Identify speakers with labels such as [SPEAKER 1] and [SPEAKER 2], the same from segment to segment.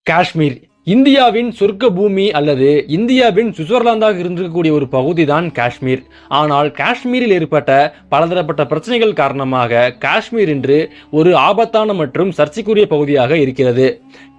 [SPEAKER 1] காஷ்மீர் இந்தியாவின் சொர்க்க பூமி அல்லது இந்தியாவின் சுவிட்சர்லாந்தாக இருந்திருக்கக்கூடிய ஒரு பகுதி தான் காஷ்மீர். ஆனால் காஷ்மீரில் ஏற்பட்ட பலதரப்பட்ட பிரச்சனைகள் காரணமாக காஷ்மீர் இன்று ஒரு ஆபத்தான மற்றும் சர்ச்சைக்குரிய பகுதியாக இருக்கிறது.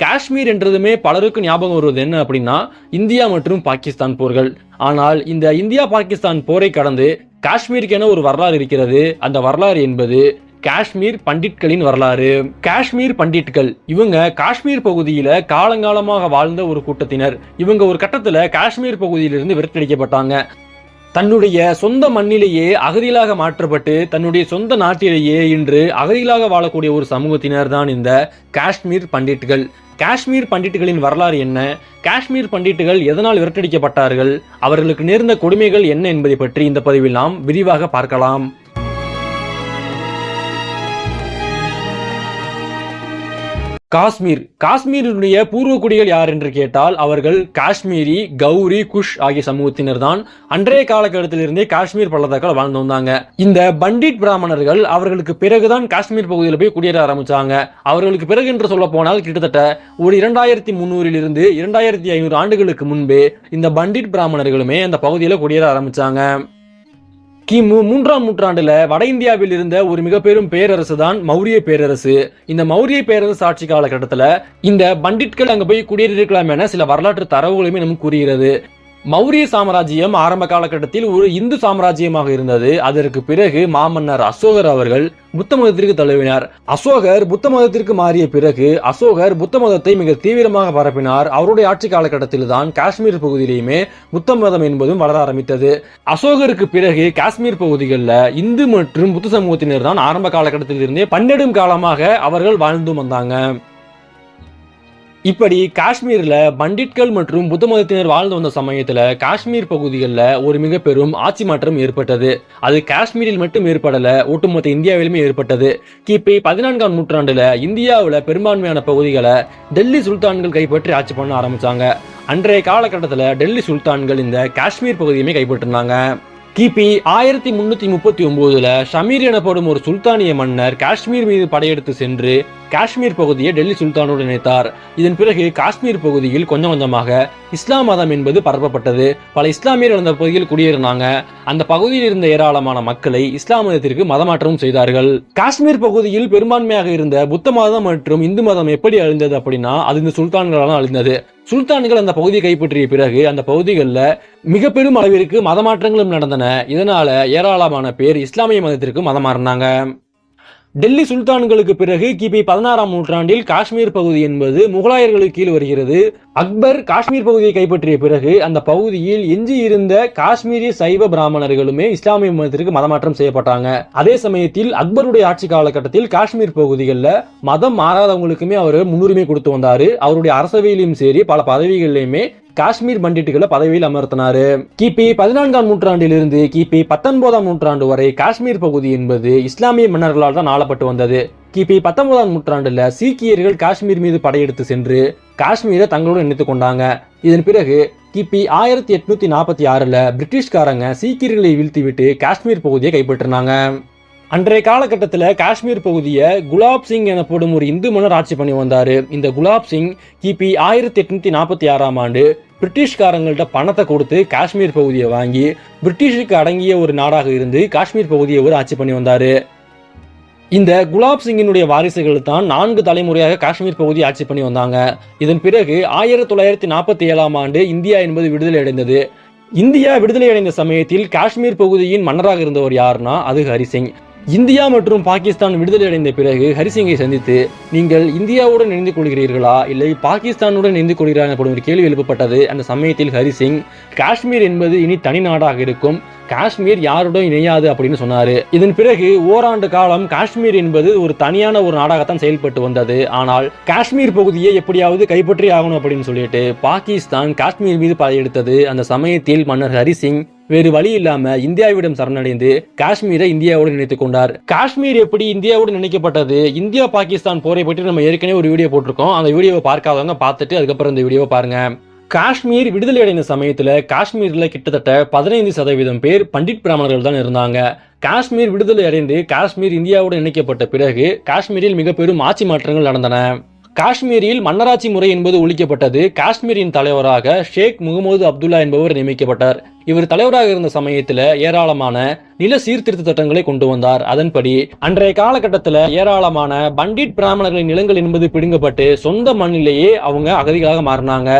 [SPEAKER 1] காஷ்மீர் என்றதுமே பலருக்கு ஞாபகம் வருவது என்ன அப்படின்னா இந்தியா மற்றும் பாகிஸ்தான் போர்கள். ஆனால் இந்த இந்தியா பாகிஸ்தான் போரை கடந்து காஷ்மீருக்கென ஒரு வரலாறு இருக்கிறது. அந்த வரலாறு என்பது காஷ்மீர் பண்டிட்களின் வரலாறு. காஷ்மீர் பண்டிட்கள் இவங்க காஷ்மீர் பகுதியில காலங்காலமாக வாழ்ந்த ஒரு கூட்டத்தினர். இவங்க ஒரு கட்டத்துல காஷ்மீர் பகுதியிலிருந்து விரட்டடிக்கப்பட்டாங்க. தன்னுடைய சொந்த மண்ணிலேயே அகதிகளாக மாற்றப்பட்டு தன்னுடைய சொந்த நாட்டிலேயே இன்று அகதிகளாக வாழக்கூடிய ஒரு சமூகத்தினர் தான் இந்த காஷ்மீர் பண்டிட்கள். காஷ்மீர் பண்டிட்டுகளின் வரலாறு என்ன, காஷ்மீர் பண்டிட்டுகள் எதனால் விரட்டடிக்கப்பட்டார்கள், அவர்களுக்கு நேர்ந்த கொடுமைகள் என்ன என்பதை பற்றி இந்த பதிவில் நாம் விரிவாக பார்க்கலாம். காஷ்மீருடைய பூர்வக்குடிகள் யார் என்று கேட்டால் அவர்கள் காஷ்மீரி, கௌரி, குஷ் ஆகிய சமூகத்தினர் தான் அன்றைய காலகட்டத்திலிருந்தே காஷ்மீர் பள்ளத்தாக்கில் வாழ்ந்து வந்தாங்க. இந்த பண்டிட் பிராமணர்கள் அவர்களுக்கு பிறகுதான் காஷ்மீர் பகுதியில் போய் குடியேற ஆரம்பிச்சாங்க. அவர்களுக்கு பிறகு என்று சொல்ல போனால் கிட்டத்தட்ட ஒரு 2300 இருந்து 2500 ஆண்டுகளுக்கு முன்பே இந்த பண்டிட் பிராமணர்களுமே அந்த பகுதியில் குடியேற ஆரம்பிச்சாங்க. கிமு 3ஆம் நூற்றாண்டுல வட இந்தியாவில் இருந்த ஒரு மிக பெரும் பேரரசு தான் மௌரிய பேரரசு. இந்த மௌரிய பேரரசு ஆட்சி காலகட்டத்தில் இந்த பண்டிட்கள் அங்க போய் குடியேறியிருக்கலாம் என சில வரலாற்று தரவுகளுமே நமக்கு கூறுகிறது. மௌரிய சாம்ராஜ்யம் ஆரம்ப காலகட்டத்தில் ஒரு இந்து சாம்ராஜ்யமாக இருந்தது. அதற்கு பிறகு மாமன்னர் அசோகர் அவர்கள் புத்த மதத்திற்கு தழுவினார். அசோகர் புத்த மதத்திற்கு மாறிய பிறகு அசோகர் புத்த மதத்தை மிக தீவிரமாக பரப்பினார். அவருடைய ஆட்சி காலகட்டத்தில் தான் காஷ்மீர் பகுதியிலேயுமே புத்த மதம் என்பதும் வளர ஆரம்பித்தது. அசோகருக்கு பிறகு காஷ்மீர் பகுதிகளில் இந்து மற்றும் புத்த சமூகத்தினர் தான் ஆரம்ப காலகட்டத்தில் இருந்தே பன்னெடும் காலமாக அவர்கள் வாழ்ந்து வந்தாங்க. இப்படி காஷ்மீர்ல பண்டிட்கள் மற்றும் புத்த மதத்தினர் வாழ்ந்து வந்த சமயத்துல காஷ்மீர் பகுதிகளில் ஒரு மிக பெரும் ஆட்சி மாற்றம் ஏற்பட்டது. அது காஷ்மீரில் மட்டும் ஏற்படல, ஒட்டுமொத்த இந்தியாவிலுமே ஏற்பட்டது. கிபி 14ஆம் நூற்றாண்டுல இந்தியாவில் பெரும்பான்மையான பகுதிகளை டெல்லி சுல்தான்கள் கைப்பற்றி ஆட்சி பண்ண ஆரம்பிச்சாங்க. அன்றைய காலகட்டத்தில் டெல்லி சுல்தான்கள் இந்த காஷ்மீர் பகுதியுமே கைப்பற்றினாங்க. கிபி 1339 ஷமீர் எனப்படும் ஒரு சுல்தானிய மன்னர் காஷ்மீர் மீது படையெடுத்து சென்று காஷ்மீர் பகுதியை டெல்லி சுல்தானோடு இணைத்தார். இதன் பிறகு காஷ்மீர் பகுதியில் கொஞ்சம் கொஞ்சமாக இஸ்லாம் மதம் என்பது பரப்பப்பட்டது. பல இஸ்லாமியர்கள் அந்த பகுதியில் குடியேறினாங்க. அந்த பகுதியில் இருந்த ஏராளமான மக்களை இஸ்லாம் மதத்திற்கு மதமாற்றமும் செய்தார்கள். காஷ்மீர் பகுதியில் பெரும்பான்மையாக இருந்த புத்த மதம் மற்றும் இந்து மதம் எப்படி அழிந்தது அப்படின்னா அது இந்த சுல்தான்களால் அழிந்தது. சுல்தான்கள் அந்த பகுதியை கைப்பற்றிய பிறகு அந்த பகுதிகளில் மிக பெரும் அளவிற்கு மதமாற்றங்களும் நடந்தன. இதனால ஏராளமான பேர் இஸ்லாமிய மதத்திற்கு மதம் மாறினாங்க. டெல்லி சுல்தான்களுக்கு பிறகு கிபி 16ஆம் நூற்றாண்டில் காஷ்மீர் பகுதி என்பது முகலாயர்களுக்கு கீழ் வருகிறது. அக்பர் காஷ்மீர் பகுதியை கைப்பற்றிய பிறகு அந்த பகுதியில் எஞ்சி இருந்த காஷ்மீரிய சைவ பிராமணர்களுமே இஸ்லாமிய மதத்திற்கு மதமாற்றம் செய்யப்பட்டாங்க. அதே சமயத்தில் அக்பருடைய ஆட்சி காலகட்டத்தில் காஷ்மீர் பகுதிகளில் மதம் மாறாதவங்களுக்குமே அவர் முன்னுரிமை கொடுத்து வந்தாரு. அவருடைய அரசவையிலும் சரி பல பதவிகளிலுமே காஷ்மீர் பண்டிட்டுகளை பதவியில் அமர்த்தினாரு. கிபி 14ஆம் நூற்றாண்டிலிருந்து கிபி 19ஆம் நூற்றாண்டு வரை காஷ்மீர் பகுதி என்பது இஸ்லாமிய மன்னர்களால் தான் ஆளப்பட்டு வந்தது. கிபி 19ஆம் நூற்றாண்டுல சீக்கியர்கள் காஷ்மீர் மீது படையெடுத்து சென்று காஷ்மீரை தங்களோடு இணைத்துக் கொண்டாங்க. இதன் பிறகு கிபி 1846 பிரிட்டிஷ்காரங்க சீக்கியர்களை வீழ்த்திவிட்டு காஷ்மீர் பகுதியை கைப்பற்றினாங்க. அன்றைய காலகட்டத்தில் காஷ்மீர் பகுதியை குலாப் சிங் எனப்படும் ஒரு இந்து மன்னர் ஆட்சி பண்ணி வந்தாரு. இந்த குலாப் சிங் கிபி 1846ஆம் ஆண்டு பிரிட்டிஷ்காரங்கள்ட்ட பணத்தை கொடுத்து காஷ்மீர் பகுதியை வாங்கி பிரிட்டிஷுக்கு அடங்கிய ஒரு நாடாக இருந்து காஷ்மீர் பகுதியை ஒரு ஆட்சி பண்ணி வந்தாரு. இந்த குலாப் சிங்கினுடைய வாரிசுகள் தான் 4 தலைமுறையாக காஷ்மீர் பகுதி ஆட்சி பண்ணி வந்தாங்க. இதன் பிறகு 1947ஆம் ஆண்டு இந்தியா என்பது விடுதலை அடைந்தது. இந்தியா விடுதலை அடைந்த சமயத்தில் காஷ்மீர் பகுதியின் மன்னராக இருந்தவர் யாருன்னா அது ஹரிசிங். இந்தியா மற்றும் பாகிஸ்தான் விடுதலை அடைந்த பிறகு ஹரிசிங்கை சந்தித்து நீங்கள் இந்தியாவுடன் இணைந்து கொள்கிறீர்களா இல்லை பாகிஸ்தானுடன் இணைந்து கொள்கிறார் எனப்படும் ஒரு கேள்வி எழுப்பப்பட்டது. அந்த சமயத்தில் ஹரிசிங் காஷ்மீர் என்பது இனி தனி நாடாக இருக்கும், காஷ்மீர் யாருடன் இணையாது அப்படின்னு சொன்னாரு. இதன் பிறகு ஓராண்டு காலம் காஷ்மீர் என்பது ஒரு தனியான ஒரு நாடாகத்தான் செயல்பட்டு வந்தது. ஆனால் காஷ்மீர் பகுதியை எப்படியாவது கைப்பற்றி ஆகணும் அப்படின்னு சொல்லிட்டு பாகிஸ்தான் காஷ்மீர் மீது படையெடுத்தது. அந்த சமயத்தில் மன்னர் ஹரிசிங் வேறு வழி இல்லாம இந்தியாவிடம் சரணடைந்து காஷ்மீரை இந்தியாவுடன் இணைத்துக் கொண்டார். காஷ்மீர் எப்படி இந்தியாவுடன் இணைக்கப்பட்டது, இந்தியா பாகிஸ்தான் போரை பற்றி நம்ம ஏற்கனவே ஒரு வீடியோ போட்டிருக்கோம். அந்த வீடியோவை பார்க்காதவங்க பார்த்துட்டு அதுக்கப்புறம் இந்த வீடியோவை பாருங்க. காஷ்மீர் விடுதலை அடைந்த சமயத்துல காஷ்மீர்ல கிட்டத்தட்ட 15% பேர் பண்டிட் பிராமணர்கள் தான் இருந்தாங்க. காஷ்மீர் விடுதலை அடைந்து காஷ்மீர் இந்தியாவுடன் இணைக்கப்பட்ட பிறகு காஷ்மீரில் மிக பெரும் ஆட்சி மாற்றங்கள் நடந்தன. காஷ்மீரில் மன்னராட்சி முறை என்பது ஒழிக்கப்பட்டது. காஷ்மீரின் தலைவராக ஷேக் முகமது அப்துல்லா என்பவர் நியமிக்கப்பட்டார். இவர் தலைவராக இருந்த சமயத்தில் ஏராளமான நில சீர்திருத்த திட்டங்களை கொண்டு வந்தார். அதன்படி அன்றைய காலகட்டத்தில் ஏராளமான பண்டிட் பிராமணர்களின் நிலங்கள் என்பது பிடுங்கப்பட்டு சொந்த மண்ணிலேயே அவங்க அகதிகளாக மாறினாங்க.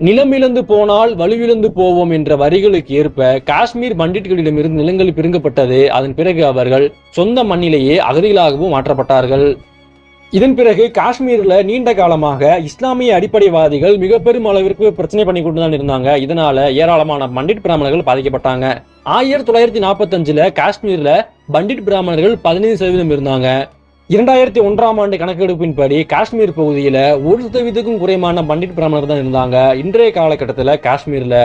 [SPEAKER 1] நிலமிழந்து போனால் வலுவிழந்து போவோம் என்ற வரிகளுக்கு ஏற்ப காஷ்மீர் பண்டிட்களிடமிருந்து நிலங்கள் பிடுங்கப்பட்டது. அதன் பிறகு அவர்கள் சொந்த மண்ணிலேயே அகதிகளாகவும் மாற்றப்பட்டார்கள். இதன் பிறகு காஷ்மீர்ல நீண்ட காலமாக இஸ்லாமிய அடிப்படைவாதிகள் மிக பெரும் அளவிற்கு பிரச்சனை பண்ணி கொண்டுதான் இருந்தாங்க. இதனால ஏராளமான பண்டிட் பிராமணர்கள் பாதிக்கப்பட்டாங்க. 1945 காஷ்மீர்ல பண்டிட் பிராமணர்கள் 15% இருந்தாங்க. 2001ஆம் ஆண்டு கணக்கெடுப்பின்படி காஷ்மீர் பகுதியில 1% குறைவான பண்டிட் பிராமணர்கள் தான் இருந்தாங்க. இன்றைய காலகட்டத்தில் காஷ்மீர்ல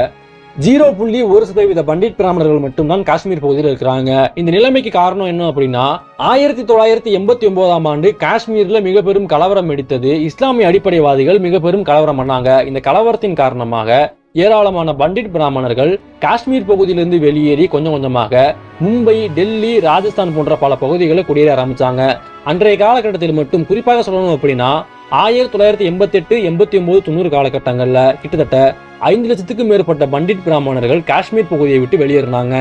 [SPEAKER 1] 0.1% பண்டிட் பிராமணர்கள் மட்டும்தான் காஷ்மீர் பகுதியில் இருக்கிறாங்க. இந்த நிலைமைக்கு காரணம் என்ன அப்படின்னா 1989ஆம் ஆண்டு காஷ்மீர்ல மிக பெரும் கலவரம் வெடித்தது. இஸ்லாமிய அடிப்படைவாதிகள் மிக பெரும் கலவரம் பண்ணாங்க. இந்த கலவரத்தின் காரணமாக ஏராளமான பண்டிட் பிராமணர்கள் காஷ்மீர் பகுதியிலிருந்து வெளியேறி கொஞ்சம் கொஞ்சமாக மும்பை, டெல்லி, ராஜஸ்தான் போன்ற பல பகுதிகளை குடியேற ஆரம்பிச்சாங்க. அன்றைய காலகட்டத்தில் மட்டும் குறிப்பாக சொல்லணும் அப்படின்னா 1988, 89, 90 காலகட்டங்கள்ல கிட்டத்தட்ட 5 லட்சத்துக்கும் மேற்பட்ட பண்டிட் பிராமணர்கள் காஷ்மீர் பகுதியை விட்டு வெளியேறினாங்க.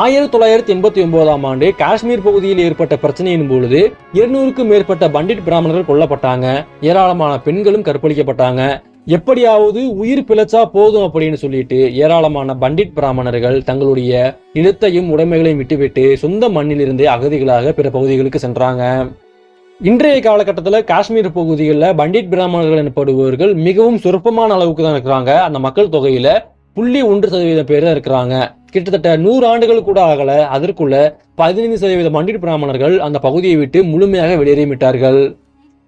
[SPEAKER 1] 1989ஆம் ஆண்டு காஷ்மீர் பகுதியில் ஏற்பட்ட பிரச்சனையின் பொழுது 200க்கும் மேற்பட்ட பண்டிட் பிராமணர்கள் கொல்லப்பட்டாங்க. ஏராளமான பெண்களும் கற்பழிக்கப்பட்டாங்க. எப்படியாவது உயிர் பிழைச்சா போதும் அப்படின்னு சொல்லிட்டு ஏராளமான பண்டிட் பிராமணர்கள் தங்களுடைய நிலத்தையும் உடைமைகளையும் விட்டுவிட்டு சொந்த மண்ணிலிருந்தே அகதிகளாக பிற பகுதிகளுக்கு சென்றாங்க. இன்றைய காலகட்டத்தில் காஷ்மீர் பகுதிகளில் பண்டிட் பிராமணர்கள் எனப்படுபவர்கள் மிகவும் சொற்பமான அளவுக்கு தான் இருக்கிறாங்க. அந்த மக்கள் தொகையில 0.1% பேர் தான் இருக்கிறாங்க. கிட்டத்தட்ட 100 ஆண்டுகள் கூட ஆகல, அதற்குள்ள 15% பண்டிட் பிராமணர்கள் அந்த பகுதியை விட்டு முழுமையாக வெளியேறிவிட்டார்கள்.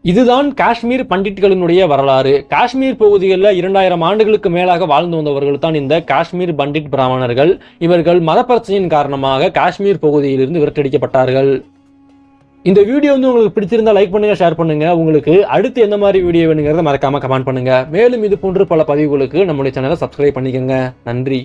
[SPEAKER 1] இதுதான் காஷ்மீர் பண்டிட்களினுடைய வரலாறு. காஷ்மீர் பகுதிகளில் 2000 ஆண்டுகளுக்கு மேலாக வாழ்ந்து வந்தவர்கள் தான் இந்த காஷ்மீர் பண்டிட் பிராமணர்கள். இவர்கள் மத பிரச்சனையின் காரணமாக காஷ்மீர் பகுதியிலிருந்து விரட்டடிக்கப்பட்டார்கள். இந்த வீடியோ உங்களுக்கு பிடிச்சிருந்தா லைக் பண்ணுங்க, ஷேர் பண்ணுங்க. உங்களுக்கு அடுத்து எந்த மாதிரி வீடியோ வேணுங்கிறத மறக்காம கமெண்ட் பண்ணுங்க. மேலும் இது போன்ற பல பதிவுகளுக்கு நம்முடைய சேனலை சப்ஸ்கிரைப் பண்ணிக்கோங்க. நன்றி.